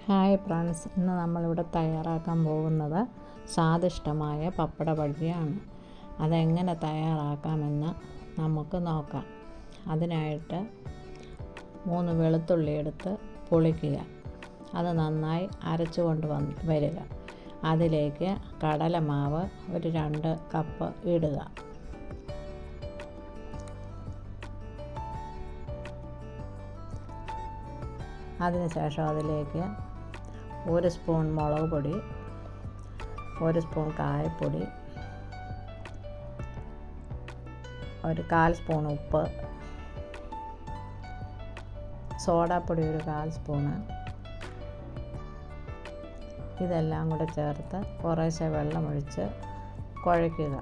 Hi friends, ഇന്ന് നമ്മളിവിടെ തയ്യാറാക്കാൻ പോകുന്നത് സ്വാദിഷ്ടമായ പപ്പട ബജിയാണ്. അതെങ്ങനെ തയ്യാറാക്കാമെന്ന് നമുക്ക് നോക്കാം. അതിനായിട്ട് 3 വെളുത്തുള്ളി എടുത്ത് പൊളിക്കുക. അത് നന്നായി അരച്ചു കൊണ്ട് വരിക. അതിലേക്ക് കടലമാവ് ഒരു 2 കപ്പ് ഇടുക. അതിനുശേഷം അതിലേക്ക് 1 സ്പൂൺ മുളക് പൊടി, 1 സ്പൂൺ കായപ്പൊടി, 1/4 സ്പൂൺ ഉപ്പ്, സോഡാപ്പൊടി 1/4 സ്പൂണ്, ഇതെല്ലാം കൂടെ ചേർത്ത് കുറേശ്ശെ വെള്ളമൊഴിച്ച് കുഴയ്ക്കുക.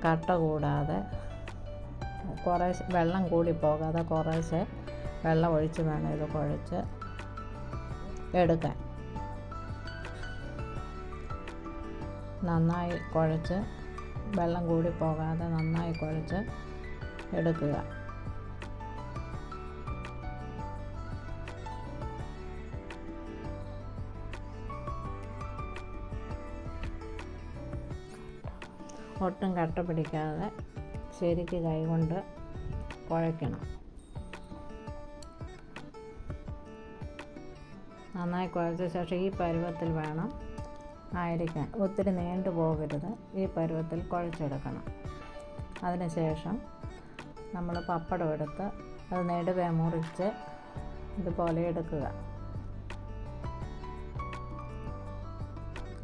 കട്ട കൂടാതെ കുറേശ്ശെ വെള്ളം കൂടി പോകാതെ കുറേശ്ശെ വെള്ളം ഒഴിച്ച് വേണം ഇത് കുഴച്ച് എടുക്കാൻ. നന്നായി കുഴച്ച് വെള്ളം കൂടി പോകാതെ നന്നായി കുഴച്ച് എടുക്കുക. ഒട്ടും കട്ട പിടിക്കാതെ ശരിക്ക് കൈകൊണ്ട് കുഴയ്ക്കണം. നന്നായി കുഴച്ച ശേഷം ഈ പരുവത്തിൽ വേണം ആയിരിക്കാൻ. ഒത്തിരി നീണ്ടു പോകരുത്. ഈ പരുവത്തിൽ കുഴച്ചെടുക്കണം. അതിനുശേഷം നമ്മൾ പപ്പടം എടുത്ത് അത് നെടുവേ മുറിച്ച് ഇതുപോലെ എടുക്കുക.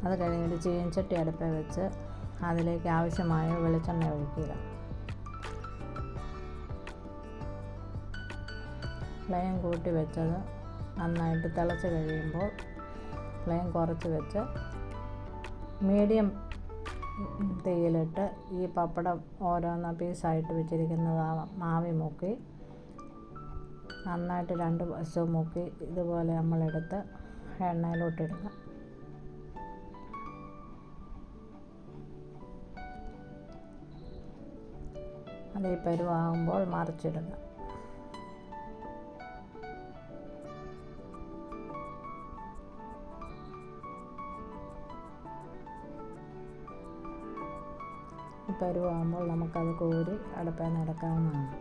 അത് കഴിഞ്ഞിട്ട് ചീനച്ചട്ടി അടുപ്പിൽ വെച്ച് അതിലേക്ക് ആവശ്യമായ വെളിച്ചെണ്ണ ഒഴിക്കുക. ഫ്ലെയിം കൂട്ടി വെച്ചത് നന്നായിട്ട് തിളച്ച് കഴിയുമ്പോൾ ഫ്ലെയിം കുറച്ച് വെച്ച് മീഡിയം തീയിലിട്ട് ഈ പപ്പടം ഓരോന്ന് പീസായിട്ട് വെച്ചിരിക്കുന്നത് മാവി മുക്കി നന്നായിട്ട് 2 വശവും മുക്കി ഇതുപോലെ നമ്മളെടുത്ത് എണ്ണയിലോട്ടിടുക. അത് ഈ പരുവാകുമ്പോൾ മറിച്ചിടുക. പരുവാകുമ്പോൾ നമുക്കത് കോരി അടുപ്പിൽ നിന്ന് എടുക്കാവുന്നതാണ്.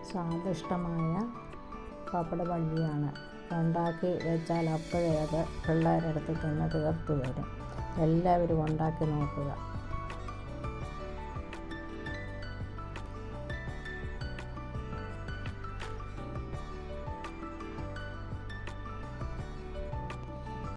സ്വാദിഷ്ടമായ പപ്പട ബജിയാണ്. ഉണ്ടാക്കി വെച്ചാൽ അപ്പോഴേ അത് പിള്ളേരെടുത്ത് തിന്ന് തീർത്തു വരും. എല്ലാവരും ഉണ്ടാക്കി നോക്കുക.